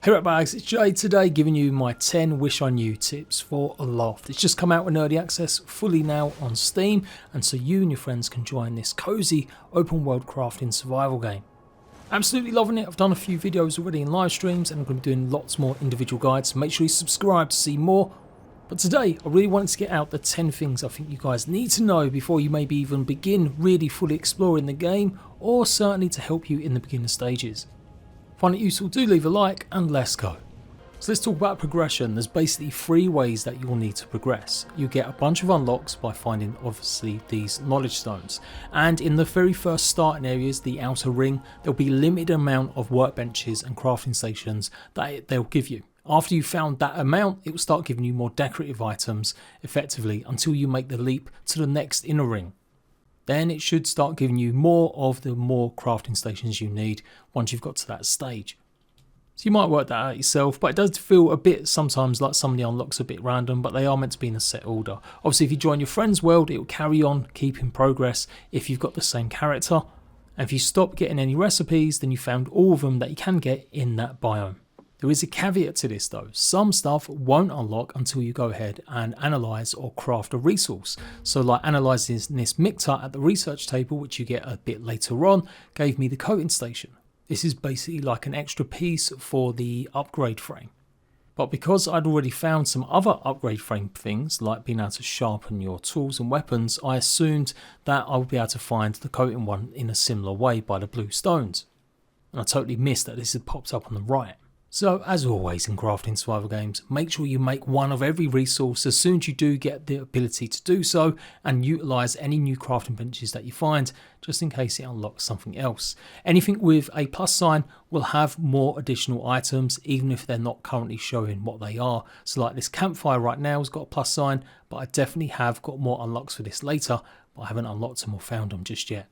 Hey RATBAGGERS, it's Jade today giving you my 10 Wish I Knew tips for Aloft. It's just come out in early access, fully now on Steam, and so you and your friends can join this cozy open world crafting survival game. Absolutely loving it. I've done a few videos already in live streams and I'm going to be doing lots more individual guides, so make sure you subscribe to see more. But today I really wanted to get out the 10 things I think you guys need to know before you maybe even begin really fully exploring the game, or certainly to help you in the beginner stages. Find it useful, do leave a like, and let's go. So let's talk about progression. There's basically 3 ways that you'll need to progress. You get a bunch of unlocks by finding obviously these knowledge stones, and in the very first starting areas, the outer ring, there'll be a limited amount of workbenches and crafting stations that they'll give you. After you've found that amount, it will start giving you more decorative items effectively until you make the leap to the next inner ring. Then it should start giving you more of the crafting stations you need once you've got to that stage. So you might work that out yourself, but it does feel a bit sometimes like some of the unlocks are a bit random, but they are meant to be in a set order. Obviously if you join your friend's world, it will carry on keeping progress if you've got the same character. And if you stop getting any recipes, then you found all of them that you can get in that biome. There is a caveat to this though. Some stuff won't unlock until you go ahead and analyze or craft a resource. So like analyzing this micta at the research table, which you get a bit later on, gave me the coating station. This is basically like an extra piece for the upgrade frame. But because I'd already found some other upgrade frame things, like being able to sharpen your tools and weapons, I assumed that I would be able to find the coating one in a similar way by the blue stones. And I totally missed that this had popped up on the right. So as always in crafting survival games, make sure you make one of every resource as soon as you do get the ability to do so, and utilise any new crafting benches that you find just in case it unlocks something else. Anything with a plus sign will have more additional items even if they're not currently showing what they are. So like this campfire right now has got a plus sign, but I definitely have got more unlocks for this later, but I haven't unlocked them or found them just yet.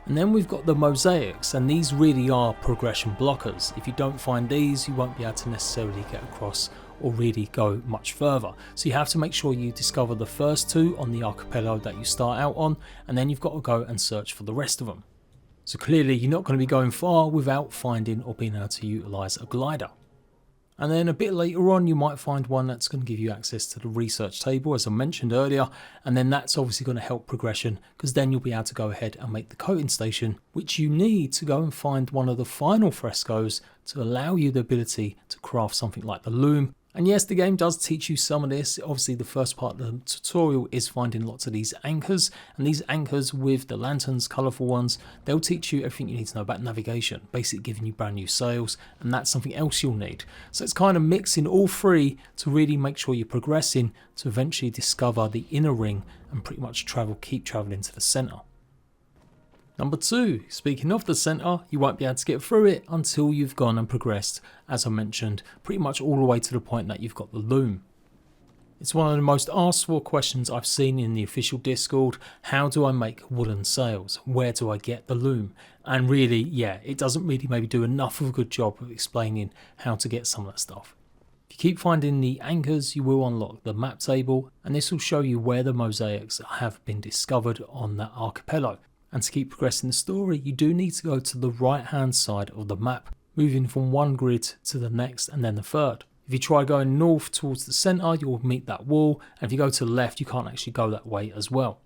And then we've got the mosaics, and these really are progression blockers. If you don't find these, you won't be able to necessarily get across or really go much further. So you have to make sure you discover the first 2 on the archipelago that you start out on, and then you've got to go and search for the rest of them. So clearly you're not going to be going far without finding or being able to utilise a glider. And then a bit later on you might find one that's going to give you access to the research table as I mentioned earlier, and then that's obviously going to help progression because then you'll be able to go ahead and make the coating station, which you need to go and find one of the final frescoes to allow you the ability to craft something like the loom. And yes, the game does teach you some of this. Obviously the first part of the tutorial is finding lots of these anchors, and these anchors with the lanterns, colourful ones, they'll teach you everything you need to know about navigation, basically giving you brand new sails, and that's something else you'll need. So it's kind of mixing all 3 to really make sure you're progressing to eventually discover the inner ring and pretty much keep travelling to the centre. Number 2, speaking of the centre, you won't be able to get through it until you've gone and progressed, as I mentioned, pretty much all the way to the point that you've got the loom. It's one of the most asked for questions I've seen in the official Discord. How do I make wooden sails? Where do I get the loom? And really, yeah, it doesn't really maybe do enough of a good job of explaining how to get some of that stuff. If you keep finding the anchors, you will unlock the map table, and this will show you where the mosaics have been discovered on that archipelago. And to keep progressing the story, you do need to go to the right hand side of the map, moving from one grid to the next and then the third. If you try going north towards the centre, you'll meet that wall, and if you go to the left, you can't actually go that way as well.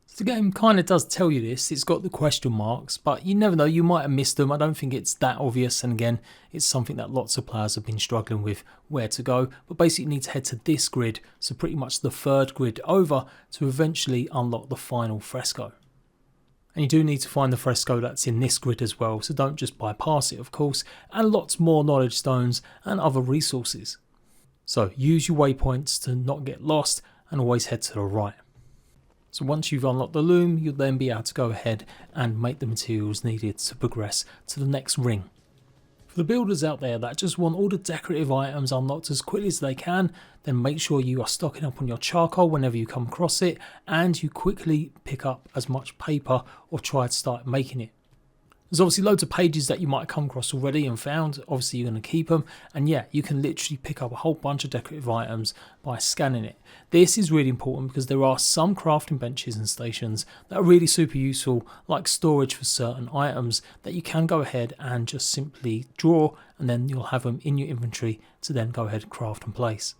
So the game kind of does tell you this. It's got the question marks, but you never know, you might have missed them. I don't think it's that obvious, and again, it's something that lots of players have been struggling with where to go, but basically you need to head to this grid, so pretty much the 3rd grid over, to eventually unlock the final fresco. And you do need to find the fresco that's in this grid as well, so don't just bypass it of course, and lots more knowledge stones and other resources. So use your waypoints to not get lost, and always head to the right. So once you've unlocked the loom, you'll then be able to go ahead and make the materials needed to progress to the next ring. For the builders out there that just want all the decorative items unlocked as quickly as they can, then make sure you are stocking up on your charcoal whenever you come across it, and you quickly pick up as much paper or try to start making it. There's obviously loads of pages that you might come across already and found. Obviously you're going to keep them, and yeah, you can literally pick up a whole bunch of decorative items by scanning it. This is really important because there are some crafting benches and stations that are really super useful, like storage for certain items that you can go ahead and just simply draw, and then you'll have them in your inventory to then go ahead and craft and place.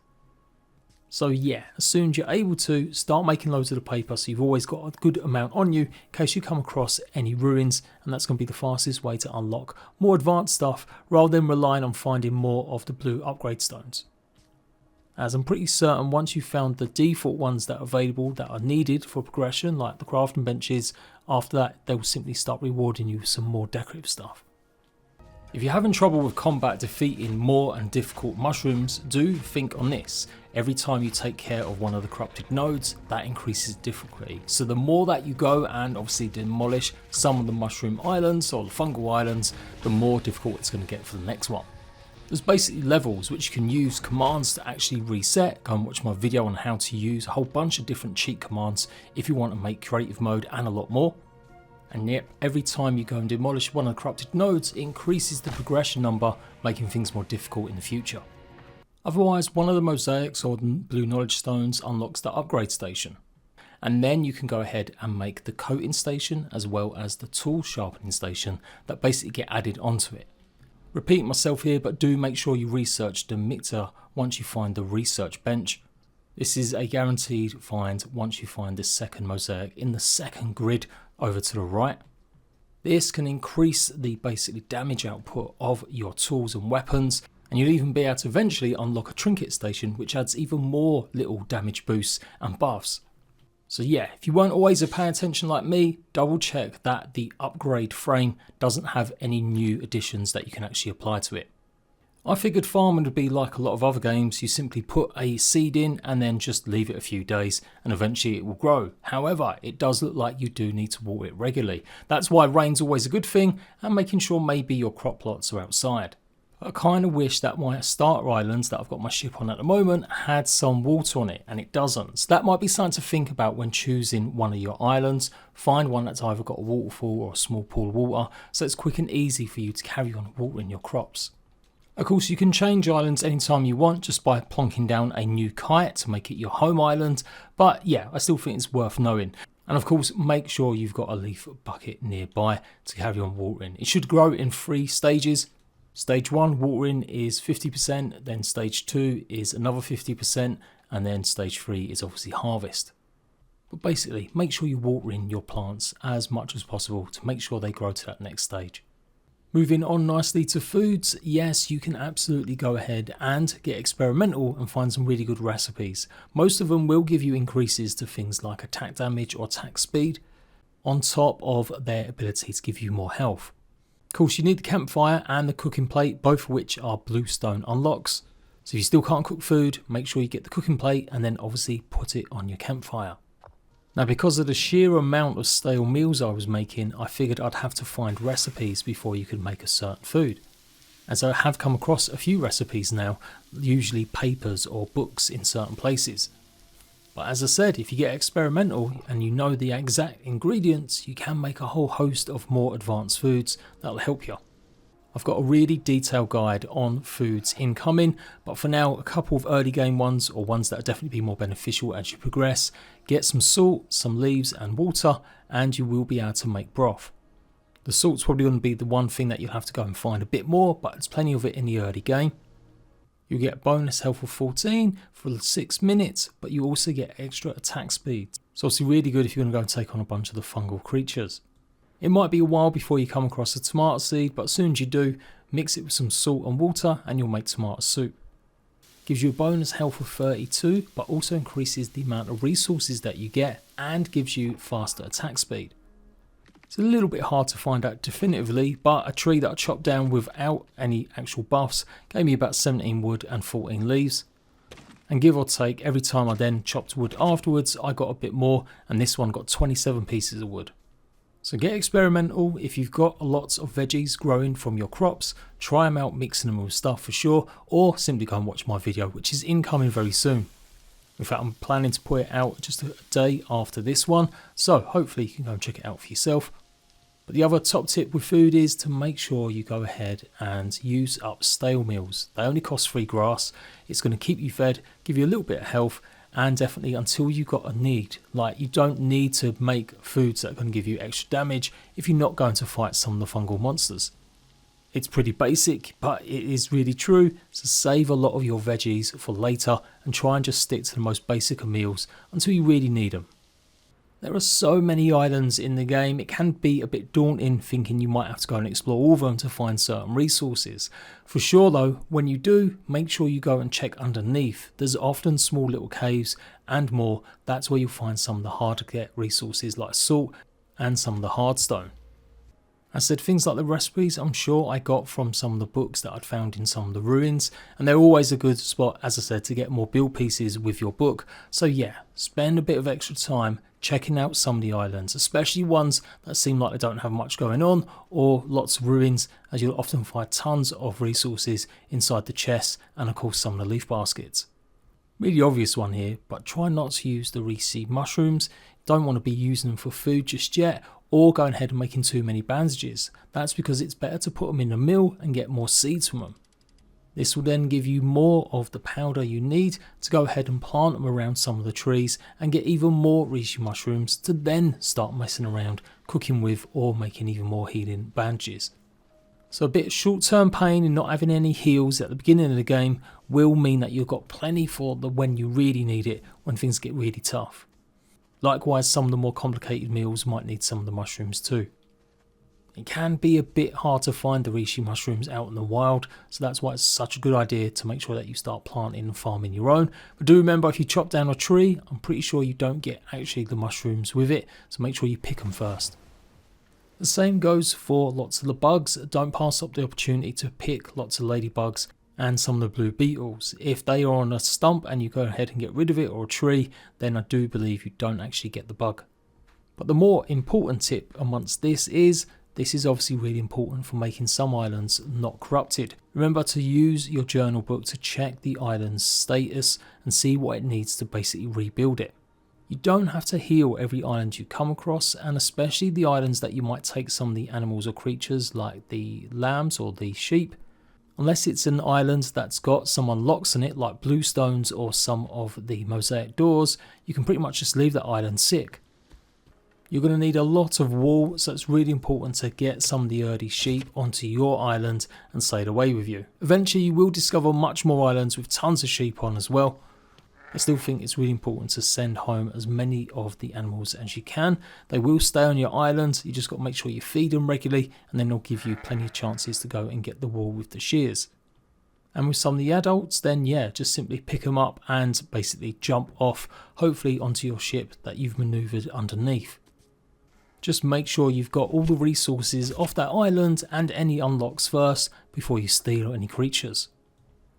So yeah, as soon as you're able to, start making loads of the paper so you've always got a good amount on you in case you come across any ruins, and that's going to be the fastest way to unlock more advanced stuff rather than relying on finding more of the blue upgrade stones. As I'm pretty certain once you've found the default ones that are available that are needed for progression, like the crafting benches, after that they will simply start rewarding you with some more decorative stuff. If you're having trouble with combat defeating more and difficult mushrooms, do think on this. Every time you take care of one of the corrupted nodes, that increases difficulty. So the more that you go and obviously demolish some of the mushroom islands or the fungal islands, the more difficult it's going to get for the next one. There's basically levels which you can use commands to actually reset. Go and watch my video on how to use a whole bunch of different cheat commands if you want to make creative mode and a lot more. And yep, every time you go and demolish one of the corrupted nodes, it increases the progression number, making things more difficult in the future. Otherwise, one of the mosaics or blue knowledge stones unlocks the upgrade station. And then you can go ahead and make the coating station as well as the tool sharpening station that basically get added onto it. Repeat myself here, but do make sure you research the mixer once you find the research bench. This is a guaranteed find once you find this second mosaic in the second grid over to the right. This can increase the basically damage output of your tools and weapons, and you'll even be able to eventually unlock a trinket station which adds even more little damage boosts and buffs. So yeah, if you weren't always paying attention like me, double check that the upgrade frame doesn't have any new additions that you can actually apply to it. I figured farming would be like a lot of other games. You simply put a seed in and then just leave it a few days and eventually it will grow. However, it does look like you do need to water it regularly. That's why rain's always a good thing, and making sure maybe your crop plots are outside. I kind of wish that my starter islands that I've got my ship on at the moment had some water on it, and it doesn't. So that might be something to think about when choosing one of your islands. Find one that's either got a waterfall or a small pool of water, so it's quick and easy for you to carry on watering your crops. Of course, you can change islands anytime you want just by plonking down a new kite to make it your home island, but yeah, I still think it's worth knowing. And of course, make sure you've got a leaf bucket nearby to carry on watering. It should grow in 3 stages. Stage 1 watering is 50%, then stage 2 is another 50%, and then stage 3 is obviously harvest. But basically, make sure you're watering your plants as much as possible to make sure they grow to that next stage. Moving on nicely to foods, yes, you can absolutely go ahead and get experimental and find some really good recipes. Most of them will give you increases to things like attack damage or attack speed, on top of their ability to give you more health. Of course, you need the campfire and the cooking plate, both of which are bluestone unlocks. So if you still can't cook food, make sure you get the cooking plate and then obviously put it on your campfire. Now, because of the sheer amount of stale meals I was making, I figured I'd have to find recipes before you could make a certain food. And so I have come across a few recipes now, usually papers or books in certain places. But as I said, if you get experimental and you know the exact ingredients, you can make a whole host of more advanced foods that'll help you. I've got a really detailed guide on foods incoming, but for now, a couple of early game ones or ones that will definitely be more beneficial as you progress. Get some salt, some leaves and water, and you will be able to make broth. The salt's probably going to be the one thing that you'll have to go and find a bit more, but there's plenty of it in the early game. You'll get bonus health of 14 for 6 minutes, but you also get extra attack speed. So it's really good if you're going to go and take on a bunch of the fungal creatures. It might be a while before you come across a tomato seed, but as soon as you do, mix it with some salt and water and you'll make tomato soup. Gives you a bonus health of 32, but also increases the amount of resources that you get and gives you faster attack speed. It's a little bit hard to find out definitively, but a tree that I chopped down without any actual buffs gave me about 17 wood and 14 leaves. And give or take, every time I then chopped wood afterwards, I got a bit more, and this one got 27 pieces of wood. So get experimental. If you've got lots of veggies growing from your crops, try them out mixing them with stuff for sure, or simply go and watch my video, which is incoming very soon. In fact, I'm planning to put it out just a day after this one, so hopefully you can go and check it out for yourself. But the other top tip with food is to make sure you go ahead and use up stale meals. They only cost 3 grass. It's going to keep you fed, give you a little bit of health, and definitely until you've got a need. Like, you don't need to make foods that are going to give you extra damage if you're not going to fight some of the fungal monsters. It's pretty basic, but it is really true. So save a lot of your veggies for later and try and just stick to the most basic of meals until you really need them. There are so many islands in the game, it can be a bit daunting thinking you might have to go and explore all of them to find certain resources. For sure though, when you do, make sure you go and check underneath. There's often small little caves and more. That's where you'll find some of the hard to get resources like salt and some of the hardstone. I said things like the recipes I'm sure I got from some of the books that I'd found in some of the ruins, and they're always a good spot, as I said, to get more build pieces with your book. So yeah, spend a bit of extra time checking out some of the islands, especially ones that seem like they don't have much going on or lots of ruins, as you'll often find tons of resources inside the chests and of course some of the leaf baskets. Really obvious one here, but try not to use the reseed mushrooms. Don't want to be using them for food just yet, or going ahead and making too many bandages. That's because it's better to put them in a mill and get more seeds from them. This will then give you more of the powder you need to go ahead and plant them around some of the trees and get even more reishi mushrooms to then start messing around, cooking with, or making even more healing bandages. So a bit of short-term pain in not having any heals at the beginning of the game will mean that you've got plenty for the when you really need it, when things get really tough. Likewise, some of the more complicated meals might need some of the mushrooms too. It can be a bit hard to find the reishi mushrooms out in the wild, so that's why it's such a good idea to make sure that you start planting and farming your own. But do remember, if you chop down a tree, I'm pretty sure you don't get actually the mushrooms with it, so make sure you pick them first. The same goes for lots of the bugs. Don't pass up the opportunity to pick lots of ladybugs and some of the blue beetles. If they are on a stump and you go ahead and get rid of it, or a tree, then I do believe you don't actually get the bug. But the more important tip amongst this is obviously really important for making some islands not corrupted. Remember to use your journal book to check the island's status and see what it needs to basically rebuild it. You don't have to heal every island you come across, and especially the islands that you might take some of the animals or creatures like the lambs or the sheep. Unless it's an island that's got some unlocks in it like bluestones or some of the mosaic doors, you can pretty much just leave that island sick. You're going to need a lot of wool, so it's really important to get some of the early sheep onto your island and sail away with you. Eventually you will discover much more islands with tons of sheep on as well. I still think it's really important to send home as many of the animals as you can. They will stay on your island, you just got to make sure you feed them regularly, and then they'll give you plenty of chances to go and get the wool with the shears. And with some of the adults, then yeah, just simply pick them up and basically jump off, hopefully onto your ship that you've manoeuvred underneath. Just make sure you've got all the resources off that island and any unlocks first before you steal any creatures.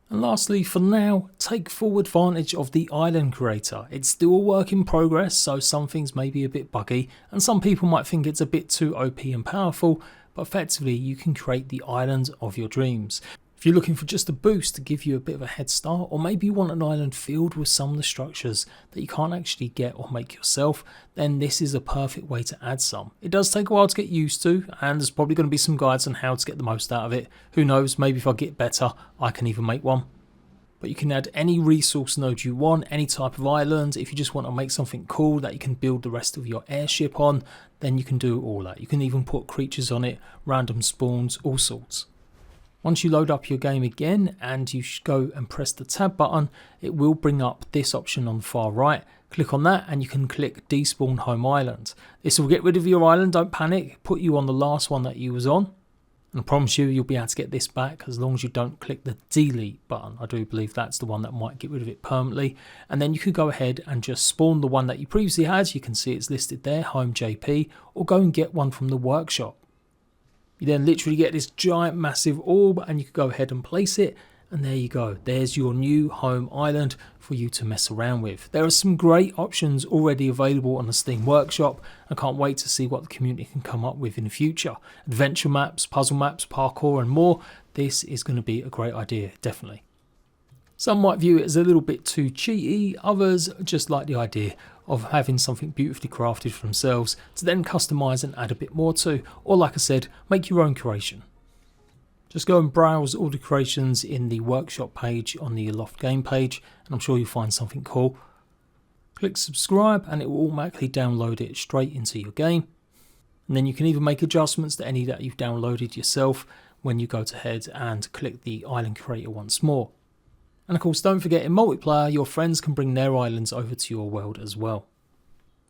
And lastly, for now, take full advantage of the island creator. It's still a work in progress, so some things may be a bit buggy, and some people might think it's a bit too OP and powerful, but effectively you can create the island of your dreams. If you're looking for just a boost to give you a bit of a head start, or maybe you want an island filled with some of the structures that you can't actually get or make yourself, then this is a perfect way to add some. It does take a while to get used to, and there's probably going to be some guides on how to get the most out of it. Who knows, maybe if I get better, I can even make one. But you can add any resource node you want, any type of island. If you just want to make something cool that you can build the rest of your airship on, then you can do all that. You can even put creatures on it, random spawns, all sorts. Once you load up your game again and you go and press the tab button, it will bring up this option on the far right. Click on that and you can click despawn home island. This will get rid of your island, don't panic, put you on the last one that you was on. And I promise you'll be able to get this back as long as you don't click the delete button. I do believe that's the one that might get rid of it permanently. And then you could go ahead and just spawn the one that you previously had. You can see it's listed there, Home JP, or go and get one from the workshop. You then literally get this giant massive orb and you can go ahead and place it, and there you go. There's your new home island for you to mess around with. There are some great options already available on the Steam Workshop. I can't wait to see what the community can come up with in the future. Adventure maps, puzzle maps, parkour and more. This is going to be a great idea, definitely. Some might view it as a little bit too cheaty, others just like the idea of having something beautifully crafted for themselves to then customize and add a bit more to, or like I said, make your own creation. Just go and browse all the creations in the workshop page on the Aloft game page, and I'm sure you'll find something cool. Click subscribe and it will automatically download it straight into your game. And then you can even make adjustments to any that you've downloaded yourself when you go ahead and click the island creator once more. And of course, don't forget, in multiplayer, your friends can bring their islands over to your world as well.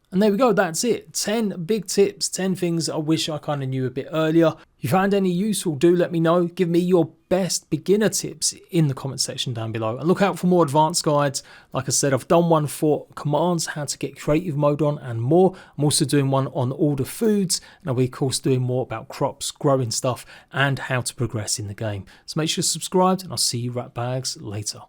And there we go, that's it. 10 big tips, 10 things I wish I kind of knew a bit earlier. If you found any useful, do let me know. Give me your best beginner tips in the comment section down below. And look out for more advanced guides. Like I said, I've done one for commands, how to get creative mode on and more. I'm also doing one on all the foods. And I'll be of course doing more about crops, growing stuff, and how to progress in the game. So make sure you're subscribed and I'll see you rat bags later.